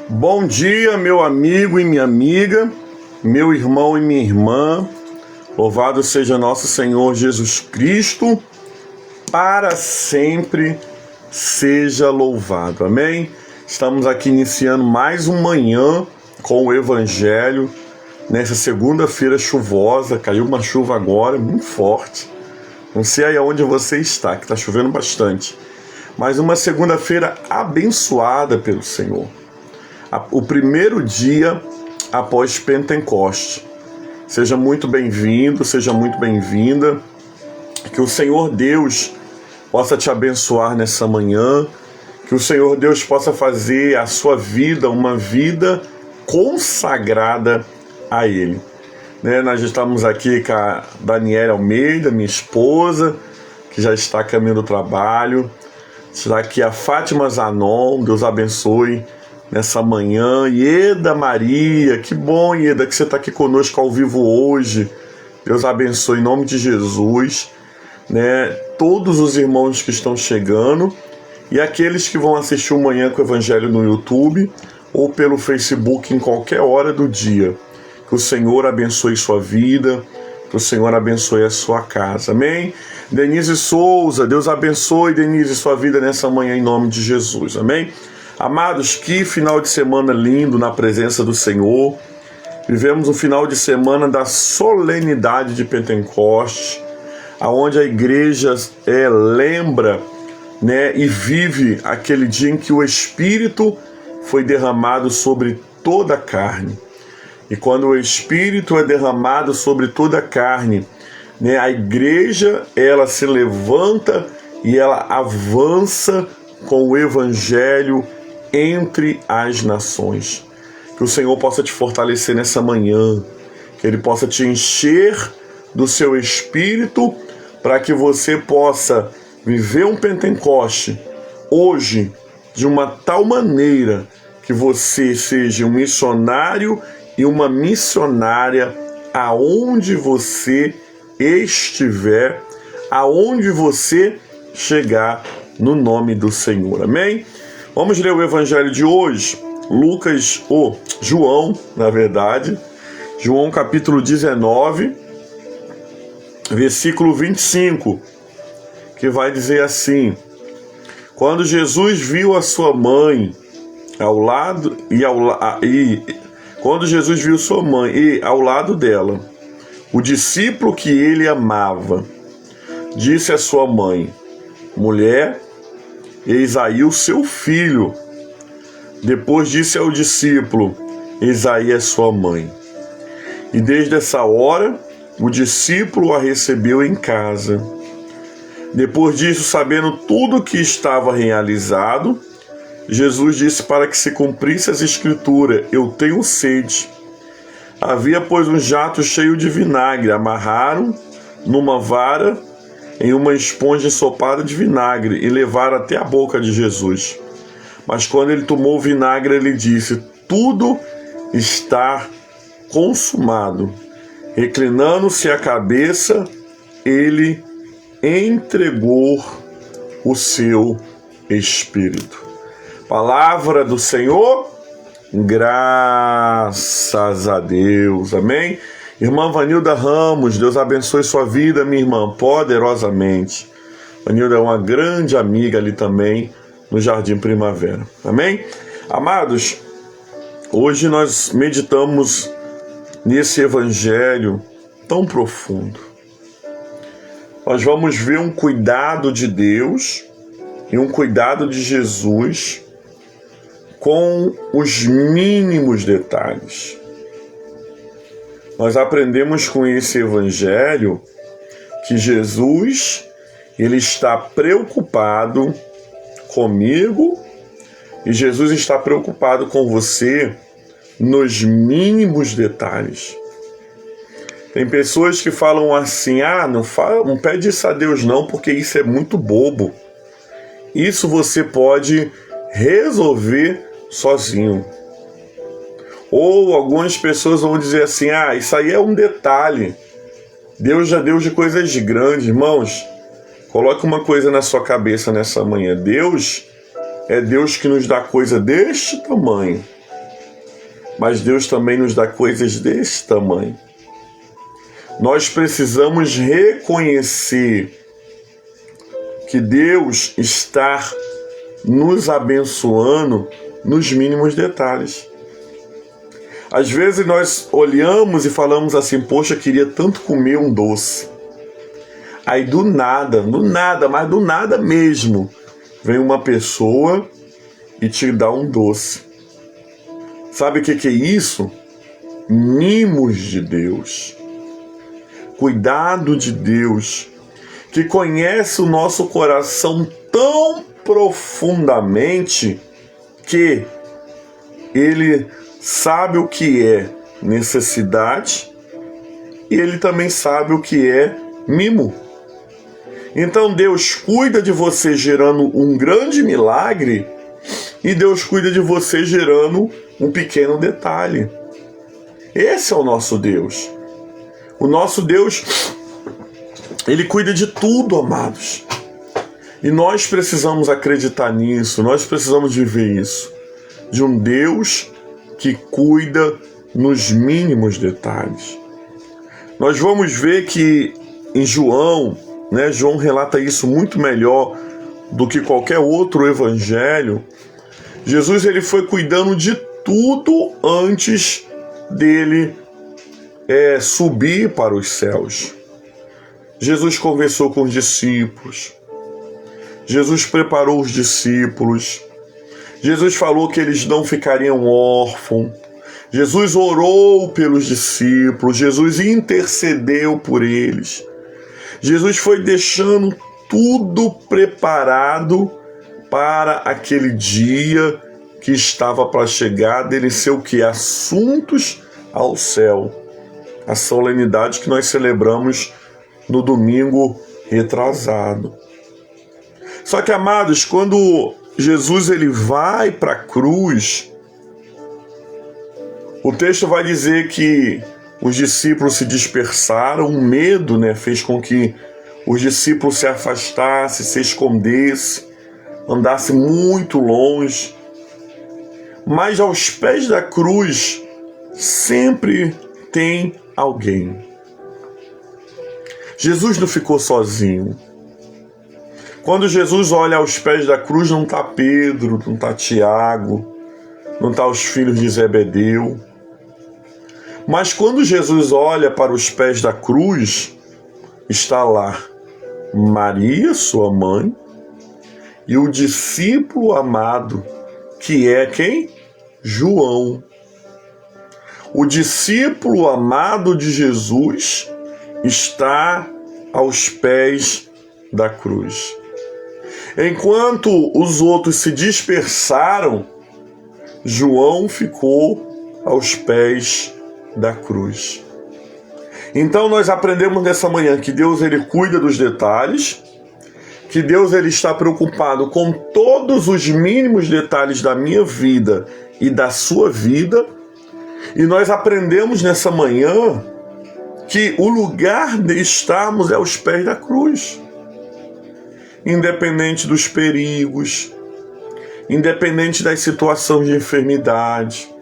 Bom dia, meu amigo e minha amiga, meu irmão e minha irmã. Louvado seja nosso Senhor Jesus Cristo, para sempre seja louvado. Amém? Estamos aqui iniciando mais uma manhã com o Evangelho, nessa segunda-feira chuvosa. Caiu uma chuva agora, muito forte. Não sei aí onde você está, que está chovendo bastante. Mas uma segunda-feira abençoada pelo Senhor. O primeiro dia após Pentecoste. Seja muito bem-vindo, seja muito bem-vinda. Que o Senhor Deus possa te abençoar nessa manhã. Que o Senhor Deus possa fazer a sua vida uma vida consagrada a Ele. Nós estamos aqui com a Daniela Almeida, minha esposa, que já está a caminho do trabalho. Está aqui a Fátima Zanon, Deus abençoe nessa manhã. Ieda Maria, que bom, Ieda, que você está aqui conosco ao vivo hoje. Deus abençoe em nome de Jesus, todos os irmãos que estão chegando e aqueles que vão assistir o Manhã com o Evangelho no YouTube ou pelo Facebook em qualquer hora do dia. Que o Senhor abençoe sua vida, que o Senhor abençoe a sua casa. Amém? Denise Souza, Deus abençoe, Denise, sua vida nessa manhã em nome de Jesus. Amém? Amados, que final de semana lindo na presença do Senhor. Vivemos um final de semana da solenidade de Pentecostes, aonde a igreja lembra, e vive aquele dia em que o Espírito foi derramado sobre toda a carne. E quando o Espírito é derramado sobre toda a carne, a igreja, ela se levanta e ela avança com o Evangelho entre as nações. Que o Senhor possa te fortalecer nessa manhã, que Ele possa te encher do seu Espírito, para que você possa viver um Pentecoste hoje de uma tal maneira que você seja um missionário e uma missionária aonde você estiver, aonde você chegar, no nome do Senhor. Amém? Vamos ler o Evangelho de hoje, João, João capítulo 19, versículo 25, que vai dizer assim: quando Jesus viu a sua mãe quando Jesus viu sua mãe e ao lado dela o discípulo que ele amava, disse à sua mãe: mulher, eis aí o seu filho. Depois disse ao discípulo: eis aí a sua mãe. E desde essa hora o discípulo a recebeu em casa. Depois disso, sabendo tudo o que estava realizado, Jesus disse para que se cumprisse as escrituras: eu tenho sede. Havia, pois, um jato cheio de vinagre, amarraram numa vara em uma esponja ensopada de vinagre e levaram até a boca de Jesus. Mas quando ele tomou o vinagre, ele disse: tudo está consumado. Reclinando-se a cabeça, ele entregou o seu espírito. Palavra do Senhor, graças a Deus, amém? Irmã Vanilda Ramos, Deus abençoe sua vida, minha irmã, poderosamente. Vanilda é uma grande amiga ali também, no Jardim Primavera, amém? Amados, hoje nós meditamos nesse Evangelho tão profundo. Nós vamos ver um cuidado de Deus e um cuidado de Jesus com os mínimos detalhes. Nós aprendemos com esse Evangelho que Jesus, ele está preocupado comigo e Jesus está preocupado com você nos mínimos detalhes. Tem pessoas que falam assim: não pede isso a Deus não, porque isso é muito bobo. Isso você pode resolver sozinho. Ou algumas pessoas vão dizer assim: isso aí é um detalhe. Deus já deu de coisas grandes. Irmãos, coloque uma coisa na sua cabeça nessa manhã: Deus é Deus que nos dá coisa deste tamanho. mas Deus também nos dá coisas desse tamanho. Nós precisamos reconhecer que Deus está nos abençoando nos mínimos detalhes. Às vezes nós olhamos e falamos assim, poxa, queria tanto comer um doce. Aí do nada, mas do nada mesmo, vem uma pessoa e te dá um doce. Sabe o que é isso? Mimos de Deus. Cuidado de Deus, que conhece o nosso coração tão profundamente que Ele sabe o que é necessidade e Ele também sabe o que é mimo. Então Deus cuida de você gerando um grande milagre e Deus cuida de você gerando um pequeno detalhe. Esse é o nosso Deus. O nosso Deus, Ele cuida de tudo, amados. E nós precisamos acreditar nisso, nós precisamos viver isso. De um Deus que cuida nos mínimos detalhes. Nós vamos ver que em João, João relata isso muito melhor do que qualquer outro evangelho. Jesus ele foi cuidando de tudo antes dele subir para os céus. Jesus conversou com os discípulos. Jesus preparou os discípulos. Jesus falou que eles não ficariam órfãos. Jesus orou pelos discípulos. Jesus intercedeu por eles. Jesus foi deixando tudo preparado para aquele dia que estava para chegar, dele ser o que? Assuntos ao céu. A solenidade que nós celebramos no domingo retrasado. Só que, amados, quando Jesus ele vai para a cruz, o texto vai dizer que os discípulos se dispersaram, o medo fez com que os discípulos se afastassem, se escondessem, andassem muito longe. Mas aos pés da cruz sempre tem alguém. Jesus não ficou sozinho. Quando Jesus olha aos pés da cruz, não está Pedro, não está Tiago, não está os filhos de Zebedeu. Mas quando Jesus olha para os pés da cruz, está lá Maria, sua mãe, e o discípulo amado, que é quem? João. O discípulo amado de Jesus está aos pés da cruz. Enquanto os outros se dispersaram, João ficou aos pés da cruz. Então nós aprendemos nessa manhã que Deus ele cuida dos detalhes, que Deus ele está preocupado com todos os mínimos detalhes da minha vida e da sua vida. E nós aprendemos nessa manhã que o lugar de estarmos é aos pés da cruz. Independente dos perigos, independente das situações de enfermidade,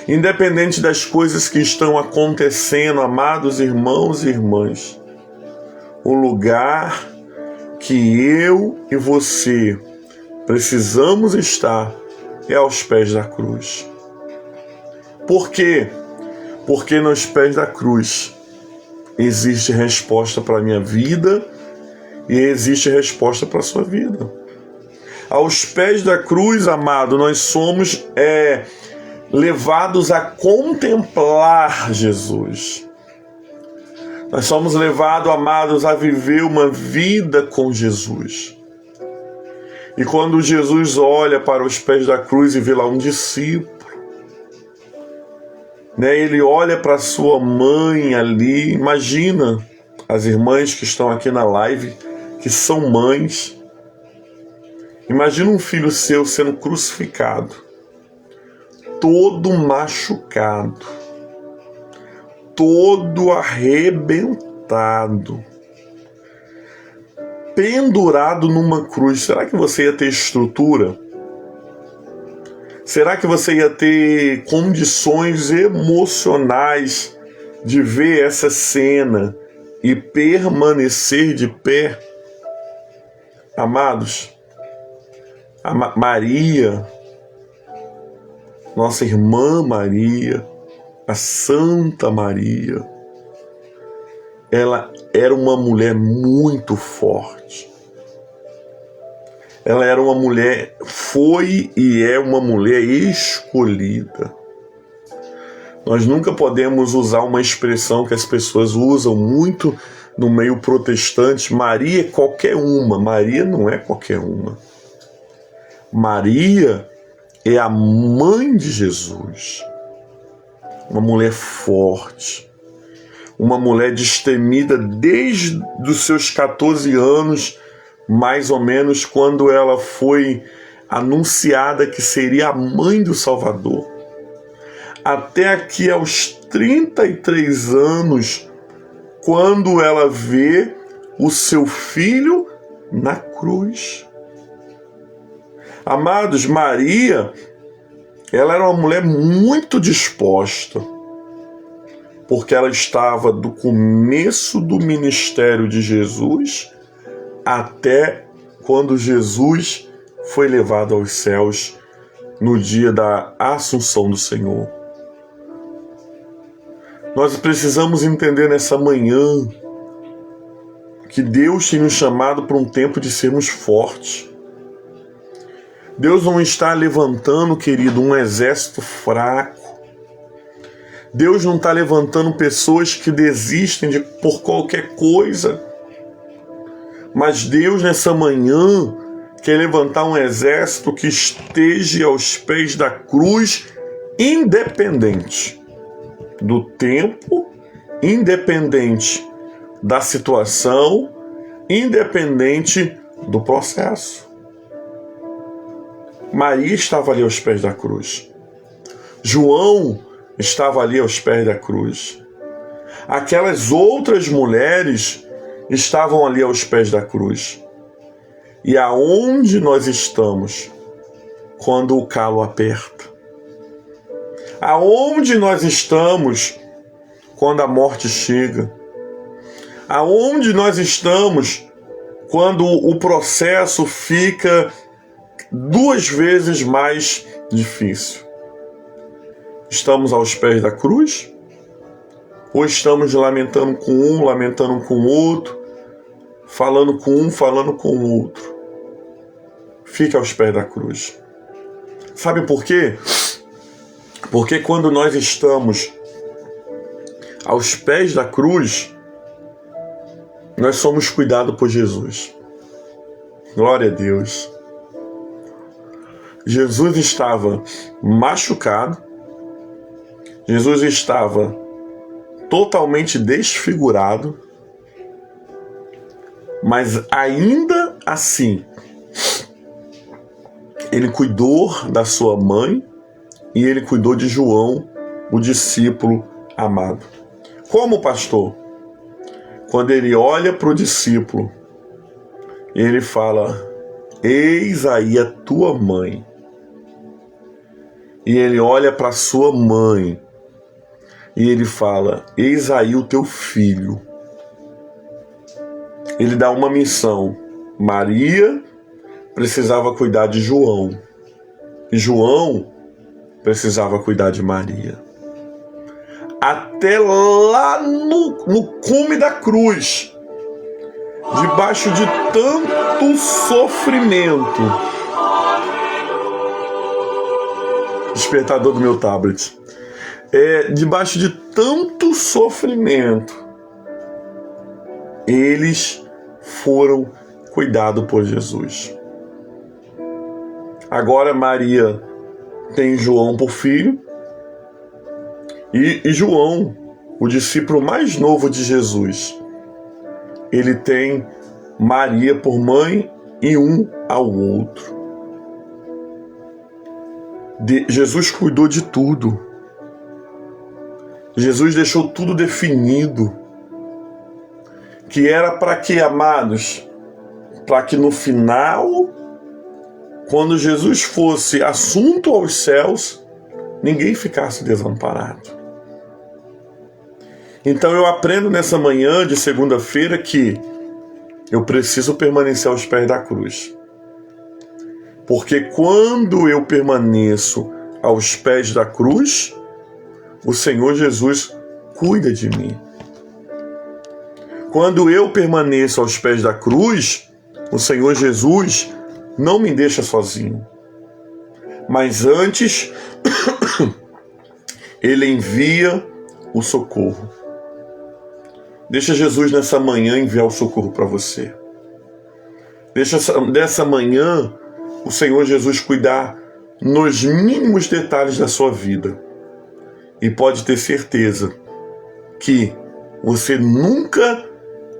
independente das coisas que estão acontecendo, amados irmãos e irmãs, o lugar que eu e você precisamos estar é aos pés da cruz. Por quê? Porque nos pés da cruz existe resposta para a minha vida e existe resposta para a sua vida. Aos pés da cruz, amado, nós somos levados a contemplar Jesus. Nós somos levados, amados, a viver uma vida com Jesus. E quando Jesus olha para os pés da cruz e vê lá um discípulo, ele olha para sua mãe ali. Imagina as irmãs que estão aqui na live, que são mães. Imagina um filho seu sendo crucificado, todo machucado, todo arrebentado, pendurado numa cruz. Será que você ia ter estrutura? Será que você ia ter condições emocionais de ver essa cena e permanecer de pé? Amados, Maria, nossa irmã Maria, a Santa Maria, ela era uma mulher muito forte. Ela era uma mulher, foi e é uma mulher escolhida. Nós nunca podemos usar uma expressão que as pessoas usam muito no meio protestante: Maria é qualquer uma. Maria não é qualquer uma. Maria é a mãe de Jesus. Uma mulher forte. Uma mulher destemida desde os seus 14 anos, mais ou menos, quando ela foi anunciada que seria a mãe do Salvador. Até aqui aos 33 anos, quando ela vê o seu filho na cruz. Amados, Maria, ela era uma mulher muito disposta, porque ela estava do começo do ministério de Jesus até quando Jesus foi levado aos céus no dia da Assunção do Senhor. Nós precisamos entender nessa manhã que Deus tem nos chamado para um tempo de sermos fortes. Deus não está levantando, querido, um exército fraco. Deus não está levantando pessoas que desistem por qualquer coisa. Mas Deus, nessa manhã, quer levantar um exército que esteja aos pés da cruz, independente do tempo, independente da situação, independente do processo. Maria estava ali aos pés da cruz. João estava ali aos pés da cruz. Aquelas outras mulheres estavam ali aos pés da cruz. E aonde nós estamos quando o calo aperta? Aonde nós estamos quando a morte chega? Aonde nós estamos quando o processo fica 2 vezes mais difícil? Estamos aos pés da cruz? Ou estamos lamentando com um, lamentando com o outro, falando com um, falando com o outro? Fique aos pés da cruz. Sabe por quê? Porque quando nós estamos aos pés da cruz, nós somos cuidados por Jesus. Glória a Deus. Jesus estava machucado, Jesus estava totalmente desfigurado, mas ainda assim, ele cuidou da sua mãe e ele cuidou de João, o discípulo amado. Como, pastor? Quando ele olha para o discípulo, ele fala: eis aí a tua mãe. E ele olha para sua mãe e ele fala: eis aí o teu filho. Ele dá uma missão. Maria precisava cuidar de João. E João precisava cuidar de Maria. Até lá no cume da cruz, debaixo de tanto sofrimento. Despertador do meu tablet. Debaixo de tanto sofrimento, eles foram cuidados por Jesus. Agora Maria tem João por filho, e João, o discípulo mais novo de Jesus, ele tem Maria por mãe e um ao outro. Jesus cuidou de tudo. Jesus deixou tudo definido. Que era para que, amados? Para que no final, quando Jesus fosse assunto aos céus, ninguém ficasse desamparado. Então eu aprendo nessa manhã de segunda-feira que eu preciso permanecer aos pés da cruz. Porque quando eu permaneço aos pés da cruz, o Senhor Jesus cuida de mim. Quando eu permaneço aos pés da cruz, o Senhor Jesus não me deixa sozinho. Mas antes, Ele envia o socorro. Deixa Jesus nessa manhã enviar o socorro para você. Deixa dessa manhã o Senhor Jesus cuidar nos mínimos detalhes da sua vida. E pode ter certeza que você nunca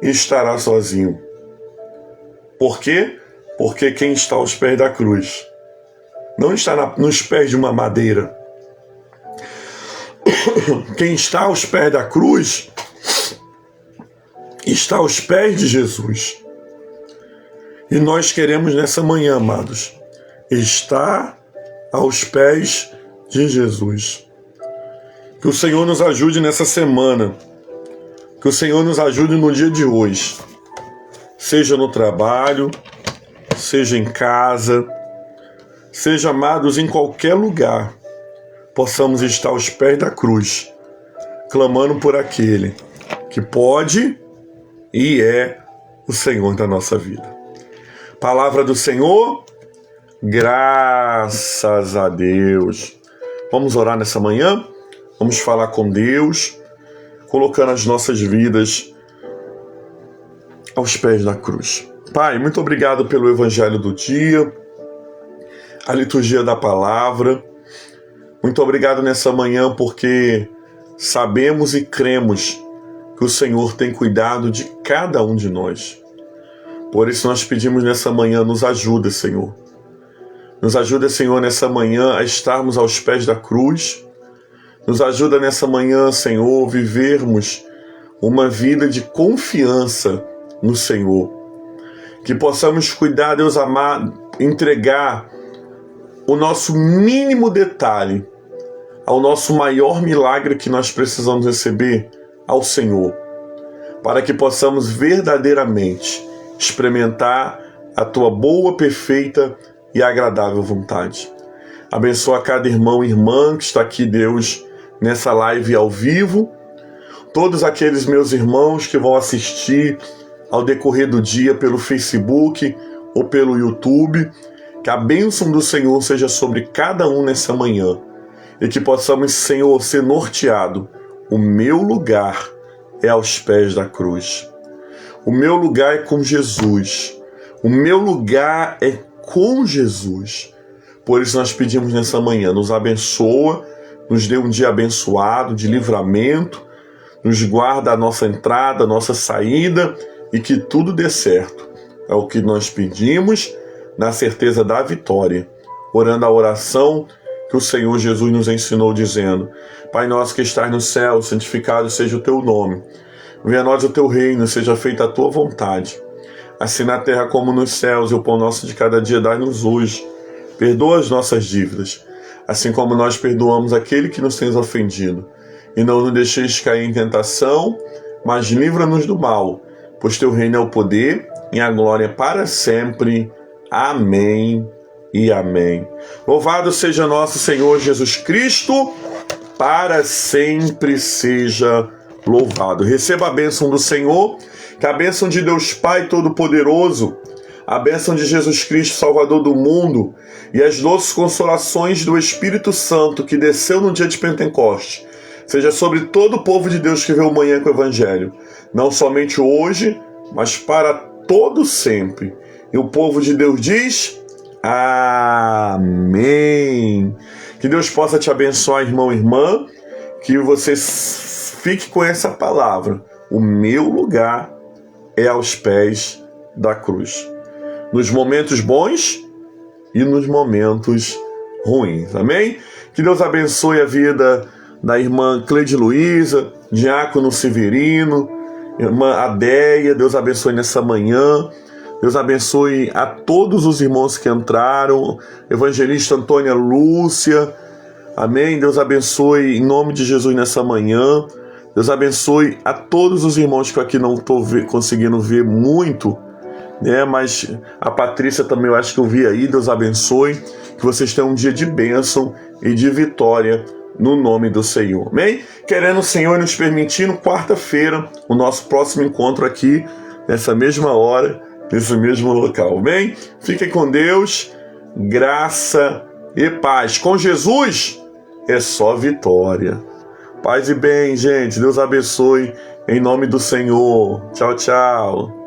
estará sozinho. Por quê? Porque quem está aos pés da cruz não está nos pés de uma madeira. Quem está aos pés da cruz está aos pés de Jesus. E nós queremos nessa manhã, amados, estar aos pés de Jesus. Que o Senhor nos ajude nessa semana. Que o Senhor nos ajude no dia de hoje. Seja no trabalho, seja em casa, seja, amados, em qualquer lugar, possamos estar aos pés da cruz, clamando por aquele que pode e é o Senhor da nossa vida. Palavra do Senhor, graças a Deus. Vamos orar nessa manhã? Vamos falar com Deus, colocando as nossas vidas aos pés da cruz. Pai, muito obrigado pelo Evangelho do dia, a liturgia da palavra. Muito obrigado nessa manhã porque sabemos e cremos que o Senhor tem cuidado de cada um de nós. Por isso nós pedimos nessa manhã, nos ajuda, Senhor. Nos ajuda, Senhor, nessa manhã a estarmos aos pés da cruz. Nos ajuda nessa manhã, Senhor, vivermos uma vida de confiança no Senhor. Que possamos cuidar, Deus amado, entregar o nosso mínimo detalhe ao nosso maior milagre que nós precisamos receber, ao Senhor, para que possamos verdadeiramente experimentar a Tua boa, perfeita e agradável vontade. Abençoa cada irmão e irmã que está aqui, Deus, nessa live ao vivo, todos aqueles meus irmãos que vão assistir ao decorrer do dia pelo Facebook ou pelo YouTube, que a bênção do Senhor seja sobre cada um nessa manhã e que possamos, Senhor, ser norteado. O meu lugar é aos pés da cruz. O meu lugar é com Jesus. O meu lugar é com Jesus. Por isso nós pedimos nessa manhã, nos abençoa, nos dê um dia abençoado, de livramento, nos guarda a nossa entrada, a nossa saída e que tudo dê certo. É o que nós pedimos, na certeza da vitória, orando a oração que o Senhor Jesus nos ensinou, dizendo: Pai nosso que estás no céu, santificado seja o teu nome. Venha a nós o teu reino, seja feita a tua vontade, assim na terra como nos céus. E o pão nosso de cada dia dai-nos hoje. Perdoa as nossas dívidas, assim como nós perdoamos aquele que nos tem ofendido. E não nos deixeis cair em tentação, mas livra-nos do mal, pois teu reino é o poder e a glória para sempre. Amém e amém. Louvado seja nosso Senhor Jesus Cristo, para sempre seja louvado. Receba a bênção do Senhor, que a bênção de Deus Pai Todo-Poderoso, a bênção de Jesus Cristo, Salvador do mundo, e as doces consolações do Espírito Santo que desceu no dia de Pentecostes, seja sobre todo o povo de Deus que veio amanhã com o Evangelho, não somente hoje, mas para todo sempre. E o povo de Deus diz: Amém. Que Deus possa te abençoar, irmão e irmã, que você fique com essa palavra: o meu lugar é aos pés da cruz. Nos momentos bons e nos momentos ruins. Amém? Que Deus abençoe a vida da irmã Cleide Luísa, diácono Severino, irmã Adéia. Deus abençoe nessa manhã. Deus abençoe a todos os irmãos que entraram. Evangelista Antônia Lúcia. Amém. Deus abençoe em nome de Jesus nessa manhã. Deus abençoe a todos os irmãos que eu aqui não estou conseguindo ver muito, né? Mas a Patrícia também eu acho que eu vi aí. Deus abençoe. Que vocês tenham um dia de bênção e de vitória no nome do Senhor. Amém? Querendo o Senhor nos permitindo, quarta-feira, o nosso próximo encontro aqui, nessa mesma hora, nesse mesmo local. Amém? Fiquem com Deus, graça e paz. Com Jesus é só vitória. Paz e bem, gente. Deus abençoe em nome do Senhor. Tchau, tchau.